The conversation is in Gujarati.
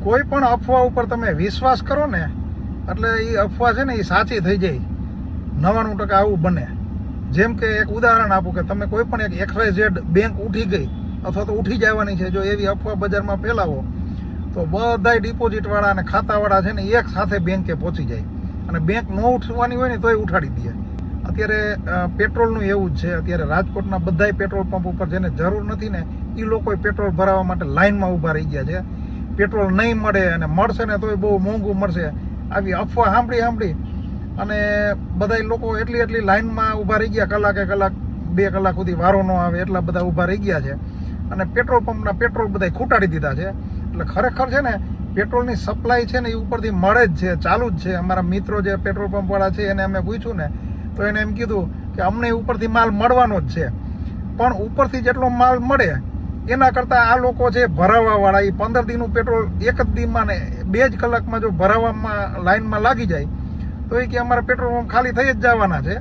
કોઈ પણ અફવા ઉપર તમે વિશ્વાસ કરો ને એટલે એ અફવા છે ને એ સાચી થઈ જાય 99% આવું બને. જેમ કે એક ઉદાહરણ આપું કે તમે કોઈ પણ એક XYZ બેંક ઉઠી ગઈ અથવા તો ઉઠી જવાની છે, જો એવી અફવા બજારમાં ફેલાવો તો બધાય ડિપોઝિટવાળા અને ખાતાવાળા છે ને એક સાથે બેંકે પહોંચી જાય અને બેંક ન ઉઠવાની હોય ને તોય ઉઠાડી દે. અત્યારે પેટ્રોલનું એવું જ છે. અત્યારે રાજકોટના બધાય પેટ્રોલ પંપ ઉપર જેને જરૂર નથી ને એ લોકો પેટ્રોલ ભરાવવા માટે લાઇનમાં ઊભા રહી ગયા છે. પેટ્રોલ નહીં મળે અને મળશે ને તોય બહુ મોંઘું મળશે આવી અફવા સાંભળી અને બધા લોકો એટલી લાઇનમાં ઊભા રહી ગયા, કલાકે કલાક 2 કલાક સુધી વારો ન આવે એટલા બધા ઊભા રહી ગયા છે અને પેટ્રોલ પંપના પેટ્રોલ બધા ખૂટાડી દીધા છે. એટલે ખરેખર છે ને પેટ્રોલની સપ્લાય છે ને એ ઉપરથી મળે જ છે, ચાલુ જ છે. અમારા મિત્રો જે પેટ્રોલ પંપવાળા છે એને અમે પૂછ્યું ને તો એને એમ કીધું કે અમને ઉપરથી માલ મળવાનો જ છે, પણ ઉપરથી જેટલો માલ મળે એના કરતાં આ લોકો છે ભરાવાવાળા એ 15 દીનું પેટ્રોલ એક જ દીમાં ને 2 જ કલાકમાં જો ભરાવામાં લાઇનમાં લાગી જાય તો એ કે અમારા પેટ્રોલ પંપ ખાલી થઈ જ જવાના છે.